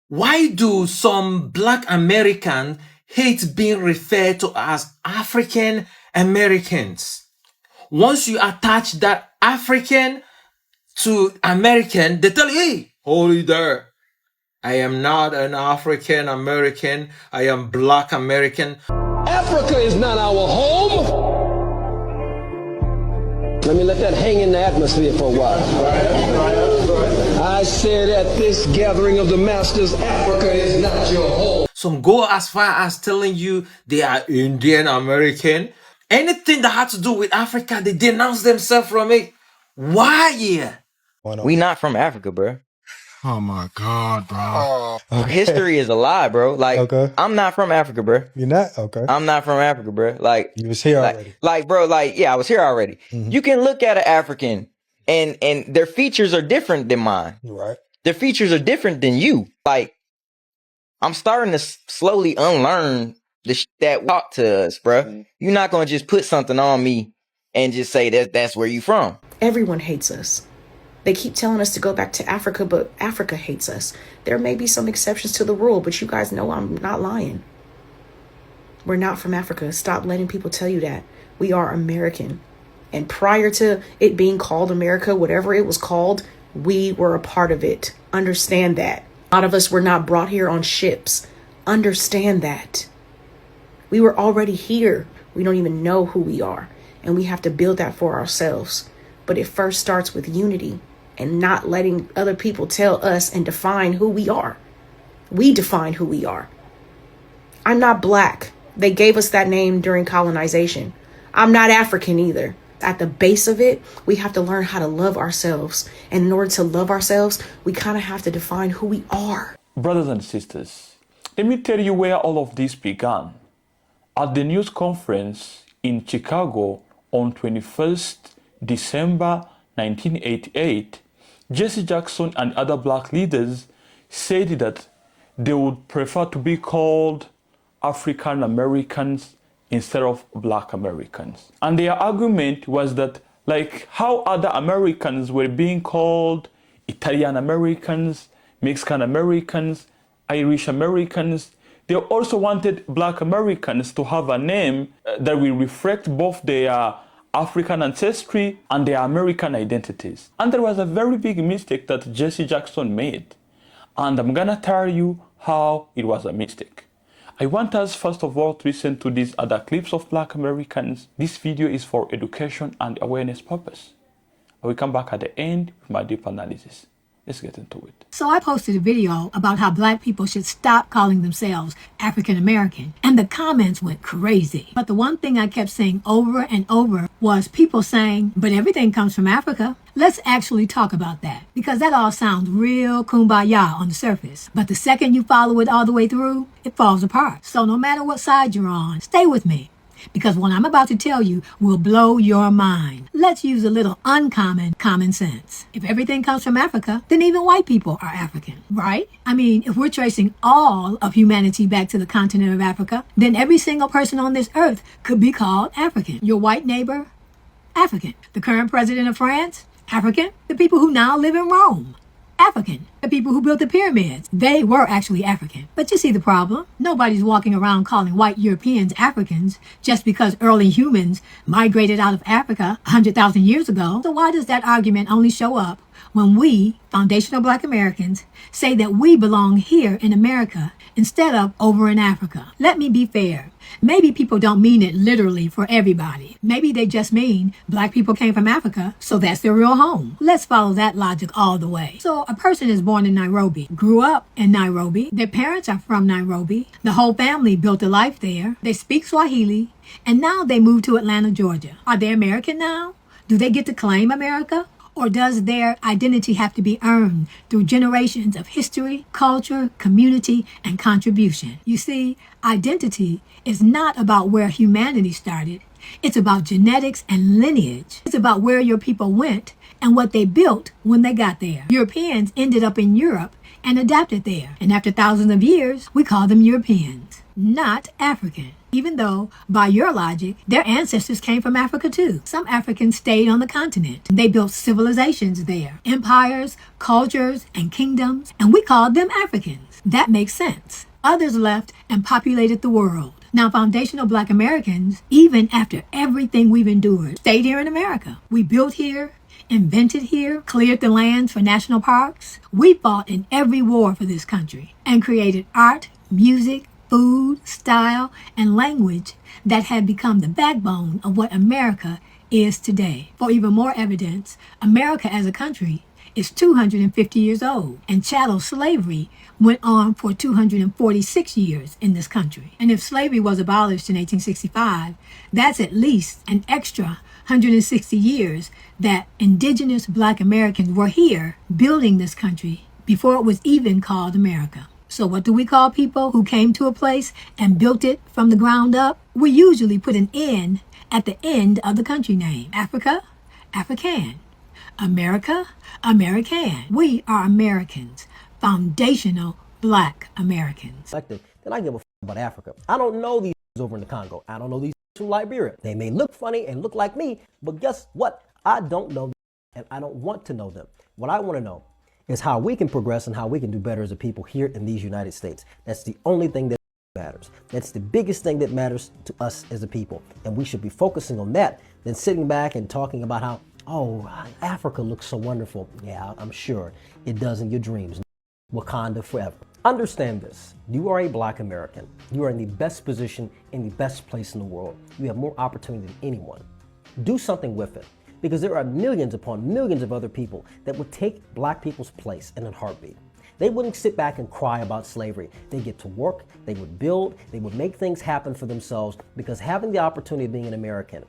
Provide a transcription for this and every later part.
Why do some Black Americans hate being referred to as African Americans? Once you attach that African to American, they tell you, hey, hold it there. I am not an African American. I am Black American. Africa is not our home. Let me let that hang in the atmosphere for a while. I said at this gathering of the masters, Africa is not your home. Some go as far as telling you they are Indian American. Anything that had to do with Africa, they denounce themselves from it. Why? We not from Africa, bro. Oh my God, bro. Okay. History is a lie, bro. Like, I'm not from Africa, bro. You're not? Okay. I'm not from Africa, bro. Like, you was here already. Yeah, I was here already. Mm-hmm. You can look at an African and their features are different than mine. Right. Their features are different than you. Like, I'm starting to slowly unlearn the shit that walk to us, bro. Mm-hmm. You're not going to just put something on me and just say that's where you from. Everyone hates us. They keep telling us to go back to Africa, but Africa hates us. There may be some exceptions to the rule, but you guys know I'm not lying. We're not from Africa. Stop letting people tell you that. We are American. And prior to it being called America, whatever it was called, we were a part of it. Understand that. A lot of us were not brought here on ships. Understand that. We were already here. We don't even know who we are. And we have to build that for ourselves. But it first starts with unity and not letting other people tell us and define who we are. We define who we are. I'm not Black. They gave us that name during colonization. I'm not African either. At the base of it, we have to learn how to love ourselves. And in order to love ourselves, we kind of have to define who we are. Brothers and sisters, let me tell you where all of this began. At the news conference in Chicago on 21st December 1988, Jesse Jackson and other Black leaders said that they would prefer to be called African Americans instead of Black Americans. And their argument was that, like how other Americans were being called Italian Americans, Mexican Americans, Irish Americans, they also wanted Black Americans to have a name that will reflect both their African ancestry and their American identities. And there was a very big mistake that Jesse Jackson made. And I'm gonna tell you how it was a mistake. I want us first of all to listen to these other clips of Black Americans. This video is for education and awareness purpose. I will come back at the end with my deep analysis. Let's get into it. So I posted a video about how Black people should stop calling themselves African American, and the comments went crazy. But the one thing I kept saying over and over was people saying, but everything comes from Africa. Let's actually talk about that, because that all sounds real kumbaya on the surface. But the second you follow it all the way through, it falls apart. So no matter what side you're on, stay with me, because what I'm about to tell you will blow your mind. Let's use a little uncommon common sense. If everything comes from Africa, then even white people are African, right? I mean, if we're tracing all of humanity back to the continent of Africa, then every single person on this earth could be called African. Your white neighbor, African. The current president of France, African. The people who now live in Rome, African. The people who built the pyramids, they were actually African. But you see the problem? Nobody's walking around calling white Europeans Africans just because early humans migrated out of Africa 100,000 years ago. So why does that argument only show up when we, foundational Black Americans, say that we belong here in America instead of over in Africa? Let me be fair. Maybe people don't mean it literally for everybody. Maybe they just mean Black people came from Africa, so that's their real home. Let's follow that logic all the way. So a person is born in Nairobi, grew up in Nairobi, their parents are from Nairobi, the whole family built a life there, they speak Swahili, and now they moved to Atlanta, Georgia. Are they American now? Do they get to claim America? Or does their identity have to be earned through generations of history, culture, community, and contribution? You see, identity is not about where humanity started. It's about genetics and lineage. It's about where your people went and what they built when they got there. Europeans ended up in Europe and adapted there. And after thousands of years, we call them Europeans, not African. Even though, by your logic, their ancestors came from Africa too. Some Africans stayed on the continent. They built civilizations there, empires, cultures, and kingdoms, and we called them Africans. That makes sense. Others left and populated the world. Now, foundational Black Americans, even after everything we've endured, stayed here in America. We built here, invented here, cleared the lands for national parks. We fought in every war for this country and created art, music, food, style, and language that have become the backbone of what America is today. For even more evidence, America as a country is 250 years old, and chattel slavery went on for 246 years in this country. And if slavery was abolished in 1865, that's at least an extra 160 years that indigenous Black Americans were here building this country before it was even called America. So what do we call people who came to a place and built it from the ground up? We usually put an N at the end of the country name. Africa, African. America, American. We are Americans, foundational Black Americans. Then I give a about Africa. I don't know these over in the Congo. I don't know these from Liberia. They may look funny and look like me, but guess what? I don't know them, and I don't want to know them. What I want to know is how we can progress and how we can do better as a people here in these United States. That's the only thing that matters. That's the biggest thing that matters to us as a people, and we should be focusing on that than sitting back and talking about how, oh, Africa looks so wonderful. Yeah, I'm sure it does in your dreams. Wakanda forever. Understand this. You are a Black American. You are in the best position, in the best place in the world. You have more opportunity than anyone. Do something with it, because there are millions upon millions of other people that would take Black people's place in a heartbeat. They wouldn't sit back and cry about slavery. They get to work, they would build, they would make things happen for themselves, because having the opportunity of being an American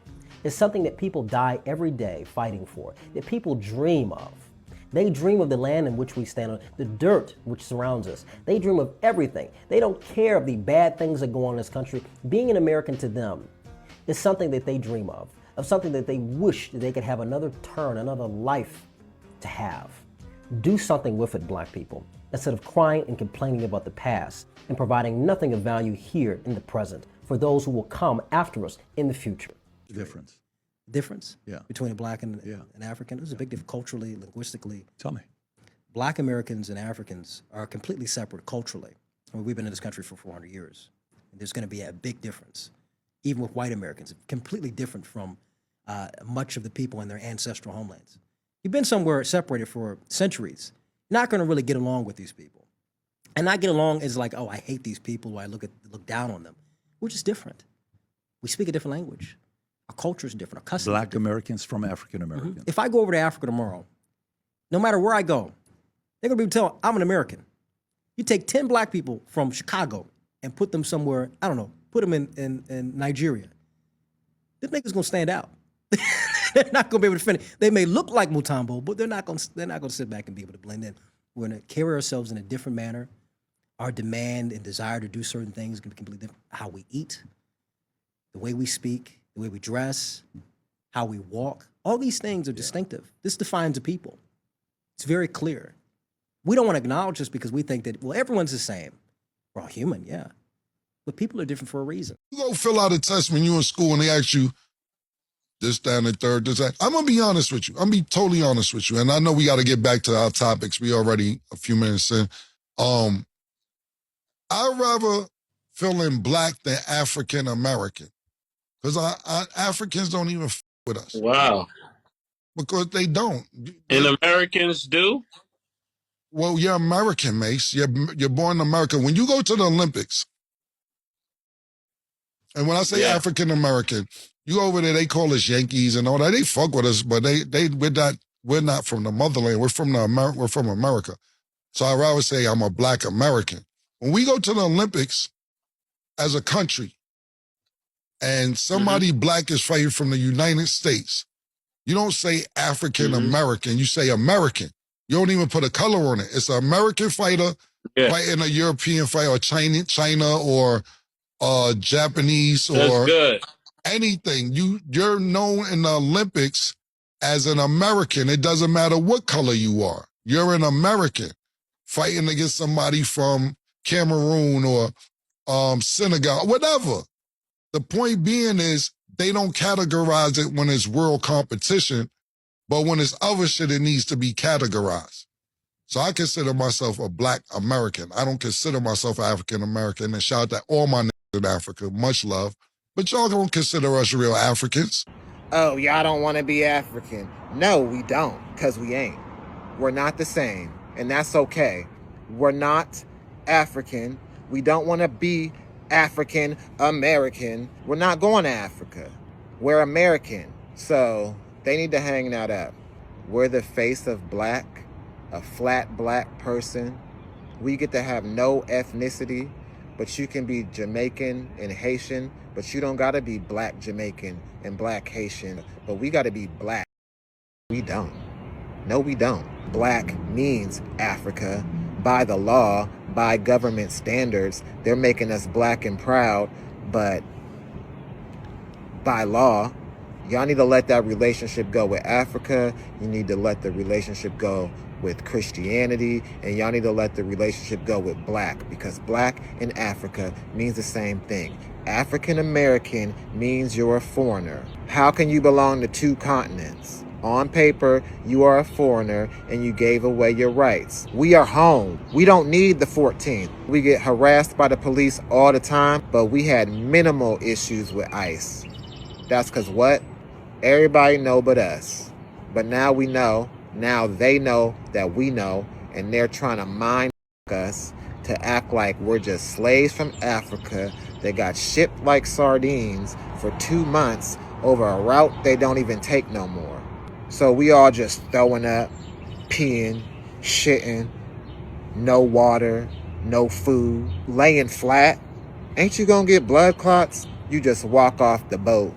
is something that people die every day fighting for, that people dream of. They dream of the land in which we stand on, the dirt which surrounds us. They dream of everything. They don't care of the bad things that go on in this country. Being an American to them is something that they dream of something that they wish that they could have another turn, another life to have. Do something with it, Black people, instead of crying and complaining about the past and providing nothing of value here in the present for those who will come after us in the future. Difference between a Black and an African. There's a big difference culturally, linguistically. Tell me. Black Americans and Africans are completely separate culturally. I mean, we've been in this country for 400 years. And there's going to be a big difference, even with white Americans, completely different from much of the people in their ancestral homelands. You've been somewhere separated for centuries. You're not going to really get along with these people. And not get along is like, oh, I hate these people, or I look down on them. We're just different. We speak a different language. Our culture is different. Our customs Black Americans from African Americans. Mm-hmm. If I go over to Africa tomorrow, no matter where I go, they're going to be telling I'm an American. You take 10 Black people from Chicago and put them somewhere, I don't know, put them in Nigeria. This nigga's going to stand out. They're not going to be able to defend it. They may look like Mutombo, but they're not going to sit back and be able to blend in. We're going to carry ourselves in a different manner. Our demand and desire to do certain things is going to be completely different. How we eat, the way we speak, the way we dress, how we walk. All these things are distinctive. This defines a people. It's very clear. We don't want to acknowledge this because we think that, well, everyone's the same. We're all human, yeah. But people are different for a reason. You go fill out a test when you're in school and they ask you this, that, and the third, this, that. I'm going to be honest with you. I'm going to be totally honest with you. And I know we got to get back to our topics. We already a few minutes in. I'd rather feel in Black than African American. Because Africans don't even with us. Wow. Because they don't. And Americans do? Well, you're American, Mace. You're born in America. When you go to the Olympics, and when I say African American, you go over there, they call us Yankees and all that. They fuck with us, but we're not from the motherland. We're from America. So I'd rather say I'm a Black American. When we go to the Olympics as a country, and somebody Black is fighting from the United States, you don't say African American, you say American. You don't even put a color on it. It's an American fighter fighting a European fighter, or China or Japanese or anything. You're known in the Olympics as an American. It doesn't matter what color you are. You're an American fighting against somebody from Cameroon or Senegal, whatever. The point being is they don't categorize it when it's world competition, but when it's other shit, it needs to be categorized. So I consider myself a black American. I don't consider myself African American. And shout out to all my niggas in Africa. Much love. But y'all don't consider us real Africans. Oh, y'all don't want to be African. No, we don't, because we ain't. We're not the same, and that's okay. We're not African. We don't want to be African American. We're not going to Africa. We're American. So they need to hang that up. We're the face of black, a flat black person. We get to have no ethnicity, but you can be Jamaican and Haitian, but you don't got to be black Jamaican and black Haitian, but we got to be black. We don't. No, we don't. Black means Africa. By the law, by government standards, they're making us black and proud, but by law, y'all need to let that relationship go with Africa. You need to let the relationship go with Christianity, and y'all need to let the relationship go with black, because black in Africa means the same thing. African American means you're a foreigner. How can you belong to two continents? On paper, you are a foreigner and you gave away your rights. We are home. We don't need the 14th. We get harassed by the police all the time, but we had minimal issues with ICE. That's because what? Everybody know but us. But now we know, now they know that we know, and they're trying to mind us to act like we're just slaves from Africa that got shipped like sardines for 2 months over a route they don't even take no more. So we all just throwing up, peeing, shitting, no water, no food, laying flat. Ain't you gonna get blood clots? You just walk off the boat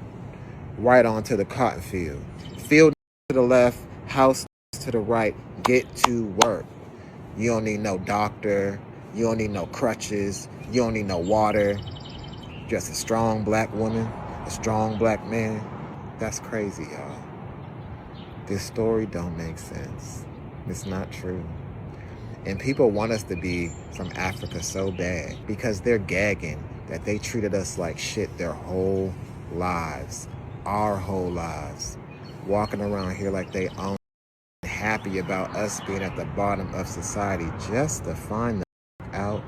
right onto the cotton field. Field to the left, house to the right, get to work. You don't need no doctor, you don't need no crutches, you don't need no water. Just a strong black woman, a strong black man. That's crazy, y'all. This story don't make sense. It's not true. And people want us to be from Africa so bad because they're gagging that they treated us like shit their whole lives. Our whole lives. Walking around here like they own, happy about us being at the bottom of society just to find out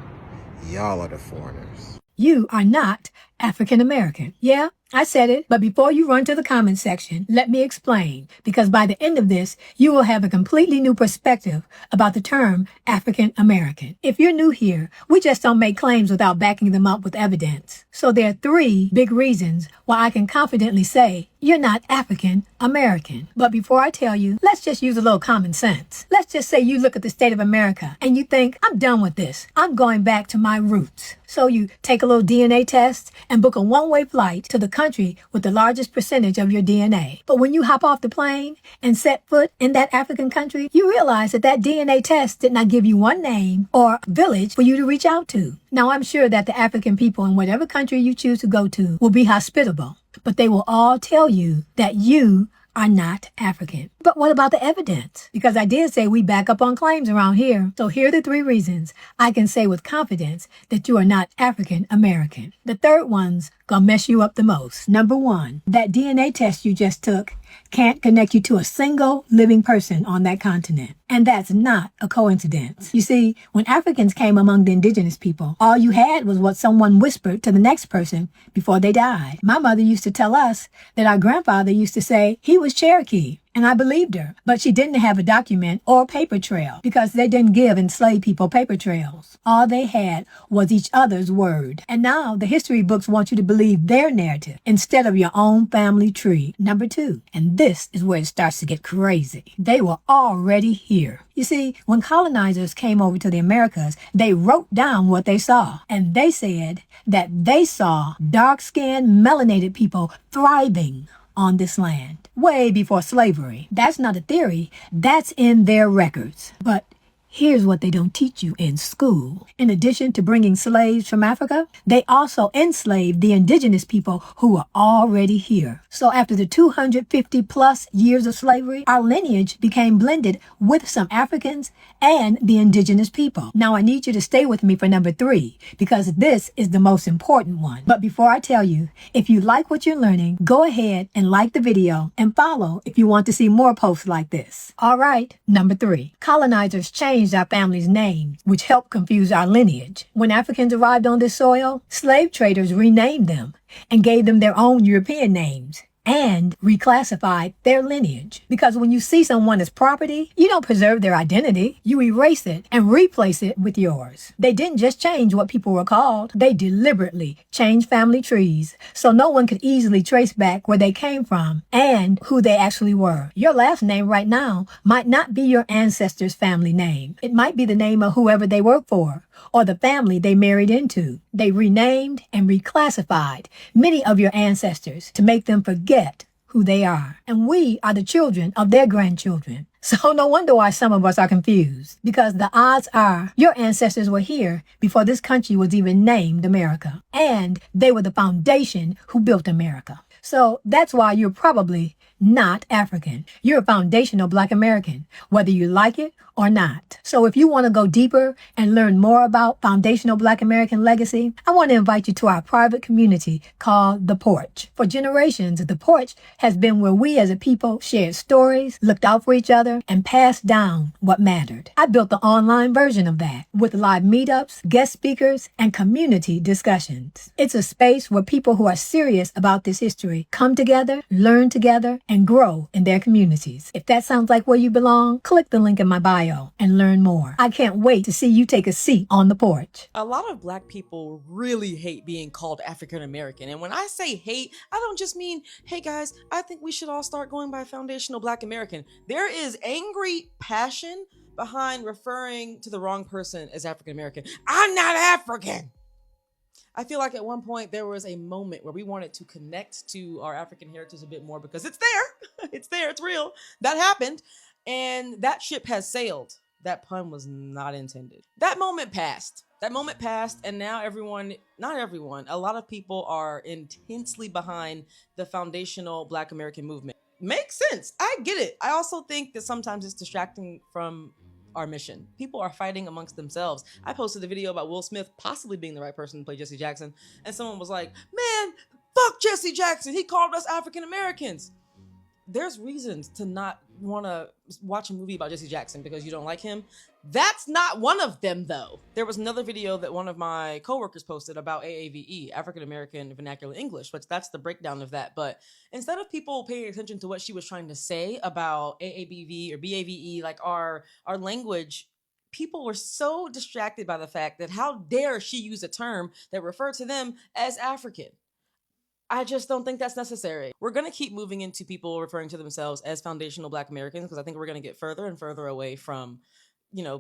y'all are the foreigners. You are not African American. Yeah, I said it, but before you run to the comment section, let me explain, because by the end of this, you will have a completely new perspective about the term African American. If you're new here, we just don't make claims without backing them up with evidence. So there are 3 big reasons why I can confidently say you're not African American. But before I tell you, let's just use a little common sense. Let's just say you look at the state of America and you think, I'm done with this. I'm going back to my roots. So you take a little DNA test and book a one-way flight to the country with the largest percentage of your DNA. But when you hop off the plane and set foot in that African country, you realize that that DNA test did not give you one name or village for you to reach out to. Now, I'm sure that the African people in whatever country you choose to go to will be hospitable, but they will all tell you that you are not African. But what about the evidence? Because I did say we back up on claims around here. So here are the 3 reasons I can say with confidence that you are not African American. The third one's gonna mess you up the most. Number 1, that DNA test you just took can't connect you to a single living person on that continent. And that's not a coincidence. You see, when Africans came among the indigenous people, all you had was what someone whispered to the next person before they died. My mother used to tell us that our grandfather used to say he was Cherokee. And I believed her, but she didn't have a document or a paper trail because they didn't give enslaved people paper trails. All they had was each other's word. And now the history books want you to believe their narrative instead of your own family tree. Number 2, and this is where it starts to get crazy. They were already here. You see, when colonizers came over to the Americas, they wrote down what they saw. And they said that they saw dark-skinned, melanated people thriving on this land way before slavery. That's not a theory. That's in their records. But here's what they don't teach you in school. In addition to bringing slaves from Africa, they also enslaved the indigenous people who were already here. So after the 250 plus years of slavery, our lineage became blended with some Africans and the indigenous people. Now I need you to stay with me for number 3, because this is the most important one. But before I tell you, if you like what you're learning, go ahead and like the video and follow if you want to see more posts like this. All right, number 3, colonizers changed changed our family's names, which helped confuse our lineage. When Africans arrived on this soil, slave traders renamed them and gave them their own European names and reclassified their lineage. Because when you see someone as property, you don't preserve their identity. You erase it and replace it with yours. They didn't just change what people were called. They deliberately changed family trees so no one could easily trace back where they came from and who they actually were. Your last name right now might not be your ancestors' family name. It might be the name of whoever they worked for or the family they married into. They renamed and reclassified many of your ancestors to make them forget who they are. And we are the children of their grandchildren. So no wonder why some of us are confused, because the odds are your ancestors were here before this country was even named America. And they were the foundation who built America. So that's why you're probably not African. You're a foundational Black American, whether you like it or not. So if you want to go deeper and learn more about foundational Black American legacy, I want to invite you to our private community called The Porch. For generations, The Porch has been where we as a people shared stories, looked out for each other, and passed down what mattered. I built the online version of that with live meetups, guest speakers, and community discussions. It's a space where people who are serious about this history come together, learn together, and grow in their communities. If that sounds like where you belong, click the link in my bio and learn more. I can't wait to see you take a seat on the porch. A lot of Black people really hate being called African American. And when I say hate, I don't just mean, hey guys, I think we should all start going by foundational Black American. There is angry passion behind referring to the wrong person as African American. I'm not African. I feel like at one point there was a moment where we wanted to connect to our African heritage a bit more because it's there. It's there. It's real. That happened. And that ship has sailed. That pun was not intended. That moment passed. And now everyone, not everyone, a lot of people are intensely behind the foundational Black American movement. Makes sense. I get it. I also think that sometimes it's distracting from our mission. People are fighting amongst themselves. I posted a video about Will Smith possibly being the right person to play Jesse Jackson, and someone was like, man, fuck Jesse Jackson. He called us African Americans. There's reasons to not want to watch a movie about Jesse Jackson because you don't like him. That's not one of them, though. There was another video that one of my coworkers posted about AAVE, African American Vernacular English, which that's the breakdown of that. But instead of people paying attention to what she was trying to say about AABV or BAVE, like our language, people were so distracted by the fact that how dare she use a term that referred to them as African. I just don't think that's necessary. We're going to keep moving into people referring to themselves as foundational Black Americans because I think we're going to get further and further away from,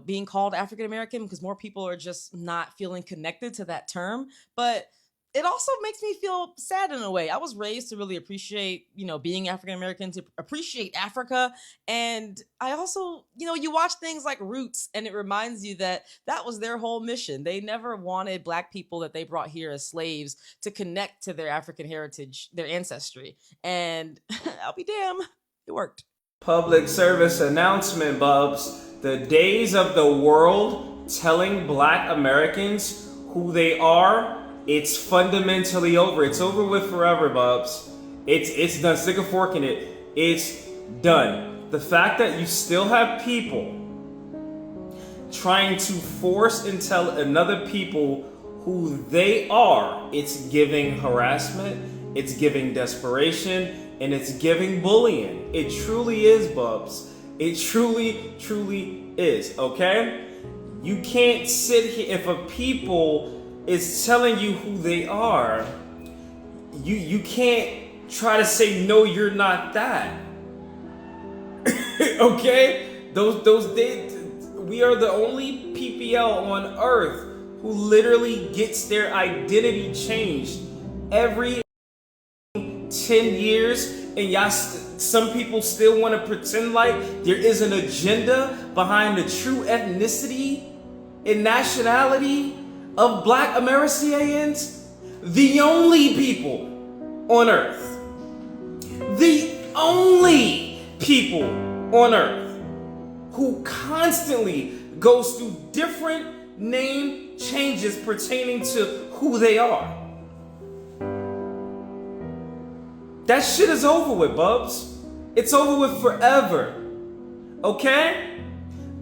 being called African American because more people are just not feeling connected to that term. But it also makes me feel sad in a way. I was raised to really appreciate, being African American, to appreciate Africa. And I also, you watch things like Roots and it reminds you that that was their whole mission. They never wanted Black people that they brought here as slaves to connect to their African heritage, their ancestry. And I'll be damned, it worked. Public service announcement, Bubs. The days of the world telling Black Americans who they are, it's fundamentally over. It's over with forever, Bubs. It's done. Stick a fork in it. It's done. The fact that you still have people trying to force and tell another people who they are, it's giving harassment, it's giving desperation, and it's giving bullying. It truly is, Bubs. It truly, truly is, okay? You can't sit here if a people is telling you who they are, you can't try to say no, you're not that. Okay? We are the only PPL on earth who literally gets their identity changed every 10 years, and y'all some people still want to pretend like there is an agenda behind the true ethnicity and nationality of Black Americans. The only people on earth, the only people on earth who constantly goes through different name changes pertaining to who they are. That shit is over with, Bubs. It's over with forever. Okay?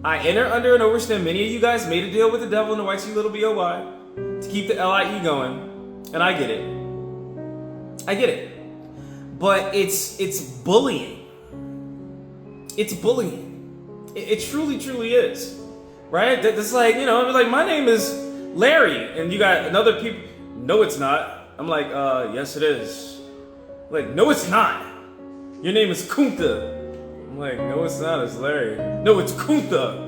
I enter under and overstand many of you guys made a deal with the devil and the white C little B-O-Y to keep the L-I-E going, and I get it. I get it. But it's bullying. It's bullying. It truly, truly is. Right? That's like, you know, like my name is Larry, and you got another people. No, it's not. I'm like, yes, it is. Like, no, it's not. Your name is Kunta. I'm like, no, it's not. It's Larry. No, it's Kunta.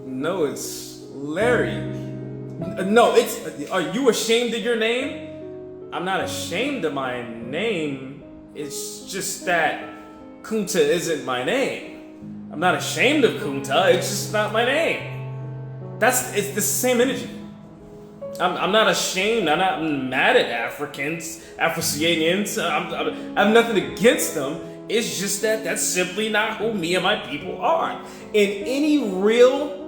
No, it's Larry. No, it's. Are you ashamed of your name? I'm not ashamed of my name. It's just that Kunta isn't my name. I'm not ashamed of Kunta. It's just not my name. It's the same energy. I'm not ashamed. I'm not mad at Africans, Afro-Asians. I have nothing against them. It's just that that's simply not who me and my people are. And any real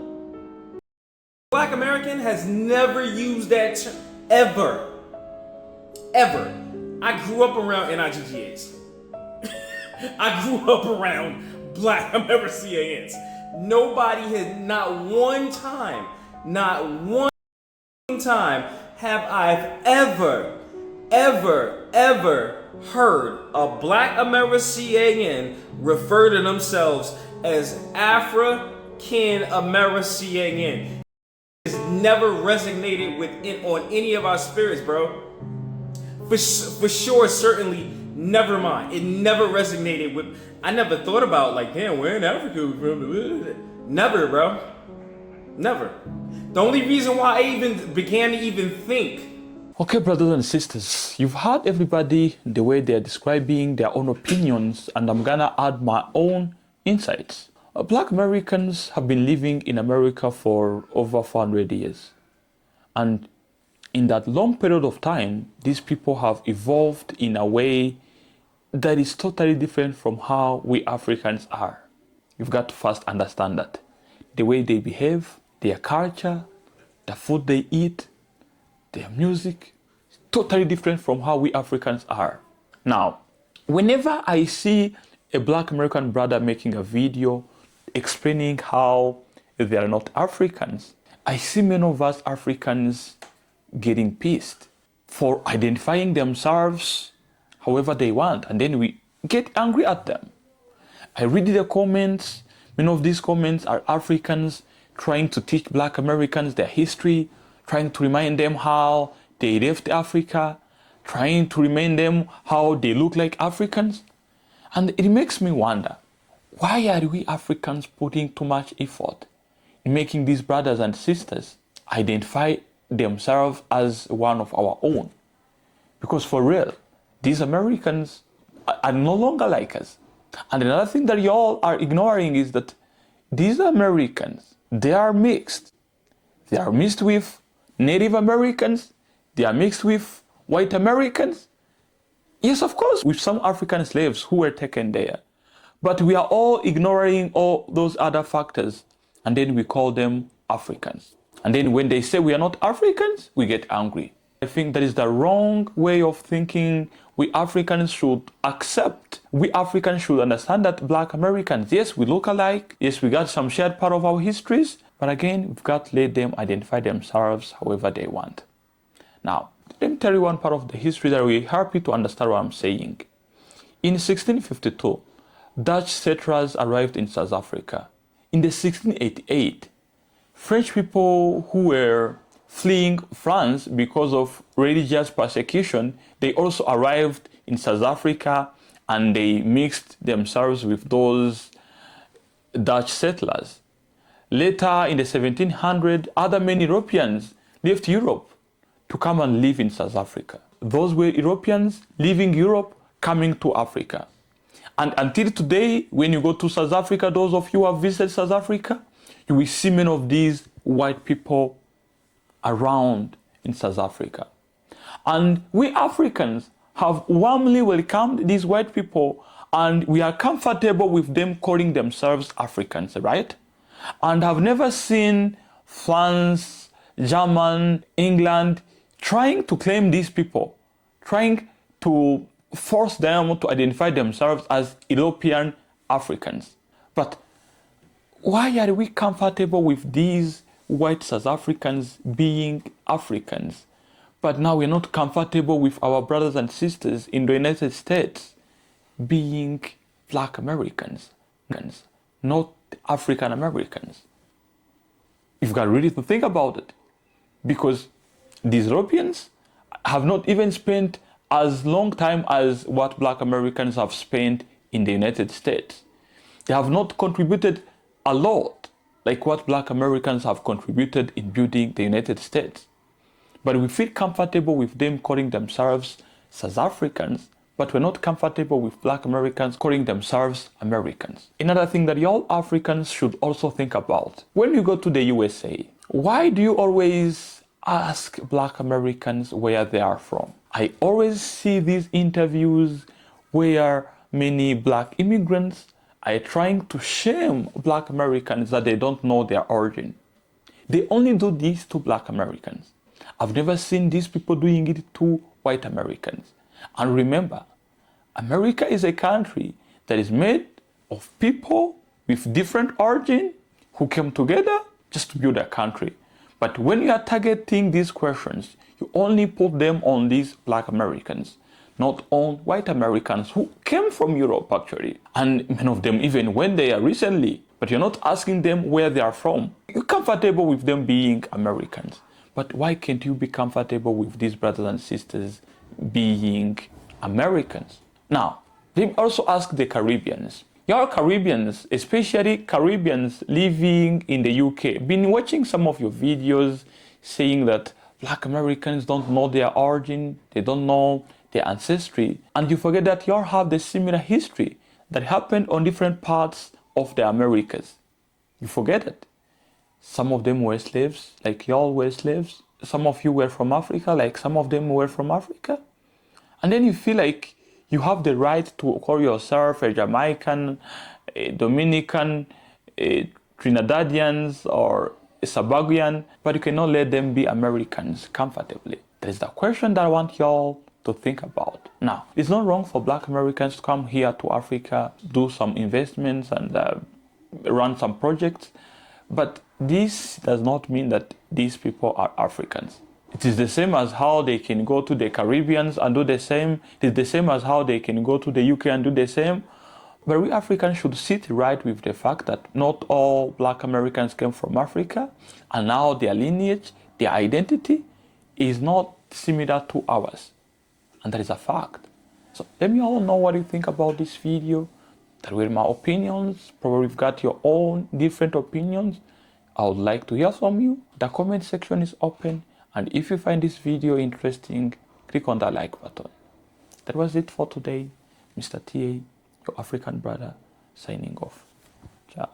Black American has never used that term, ever. Ever. I grew up around NIGGAs. I grew up around Black Americans. Nobody has, not one time have I ever heard a Black American refer to themselves as African American. It's never resonated on any of our spirits, bro. For sure, certainly, never mind. It never resonated with. I never thought about like, damn, where in Africa? Never, bro. Never. The only reason why I even began to even think. Okay, brothers and sisters, you've heard everybody the way they're describing their own opinions, and I'm gonna add my own insights. Black Americans have been living in America for over 400 years. And in that long period of time, these people have evolved in a way that is totally different from how we Africans are. You've got to first understand that. The way they behave, their culture, the food they eat, their music, is totally different from how we Africans are. Now, whenever I see a Black American brother making a video explaining how they are not Africans, I see many of us Africans getting pissed for identifying themselves however they want, and then we get angry at them. I read the comments. Many of these comments are Africans trying to teach Black Americans their history, trying to remind them how they left Africa, trying to remind them how they look like Africans. And it makes me wonder, why are we Africans putting too much effort in making these brothers and sisters identify themselves as one of our own? Because for real, these Americans are no longer like us. And another thing that y'all are ignoring is that these Americans, they are mixed. They are mixed with Native Americans. They are mixed with white Americans. Yes, of course, with some African slaves who were taken there. But we are all ignoring all those other factors. And then we call them Africans. And then when they say we are not Africans, we get angry. I think that is the wrong way of thinking. We Africans should accept. We Africans should understand that Black Americans, yes, we look alike. Yes, we got some shared part of our histories. But again, we've got to let them identify themselves however they want. Now, let me tell you one part of the history that will help you to understand what I'm saying. In 1652, Dutch settlers arrived in South Africa. In the 1688, French people who were fleeing France because of religious persecution, they also arrived in South Africa and they mixed themselves with those Dutch settlers. Later in the 1700s, other many Europeans left Europe to come and live in South Africa. Those were Europeans leaving Europe, coming to Africa. And until today, when you go to South Africa, those of you who have visited South Africa, you will see many of these white people around in South Africa. And we Africans have warmly welcomed these white people, and we are comfortable with them calling themselves Africans, right? And have never seen France, German, England trying to claim these people, trying to force them to identify themselves as European Africans. But Why are we comfortable with these white South Africans being Africans, but now we're not comfortable with our brothers and sisters in the United States being Black Americans, not African Americans? You've got really to think about it, because these Europeans have not even spent as long time as what Black Americans have spent in the United States. They have not contributed a lot like what Black Americans have contributed in building the United States. But we feel comfortable with them calling themselves South Africans, but we're not comfortable with Black Americans calling themselves Americans. Another thing that y'all Africans should also think about: when you go to the USA, why do you always ask Black Americans where they are from? I always see these interviews where many Black immigrants are trying to shame Black Americans that they don't know their origin. They only do this to Black Americans. I've never seen these people doing it to white Americans. And remember, America is a country that is made of people with different origin who came together just to build a country. But when you are targeting these questions, you only put them on these Black Americans, not on white Americans who came from Europe actually. And many of them even went there recently, but you're not asking them where they are from. You're comfortable with them being Americans. But why can't you be comfortable with these brothers and sisters being Americans? Now, let me also ask the Caribbeans. Y'all Caribbeans, especially Caribbeans living in the UK, been watching some of your videos saying that Black Americans don't know their origin, they don't know their ancestry, and you forget that y'all have the similar history that happened on different parts of the Americas. You forget it. Some of them were slaves, like y'all were slaves. Some of you were from Africa, like some of them were from Africa. And then you feel like you have the right to call yourself a Jamaican, a Dominican, a Trinidadians, or a Sabagian, but you cannot let them be Americans comfortably. That is the question that I want y'all to think about. Now, it's not wrong for Black Americans to come here to Africa, do some investments and run some projects, but this does not mean that these people are Africans. It is the same as how they can go to the Caribbeans and do the same. It is the same as how they can go to the UK and do the same. But we Africans should sit right with the fact that not all Black Americans came from Africa, and now their lineage, their identity is not similar to ours. And that is a fact. So let me all know what you think about this video. That were my opinions. Probably you've got your own different opinions. I would like to hear from you. The comment section is open. And if you find this video interesting, click on that like button. That was it for today. Mr. TA, your African brother, signing off. Ciao.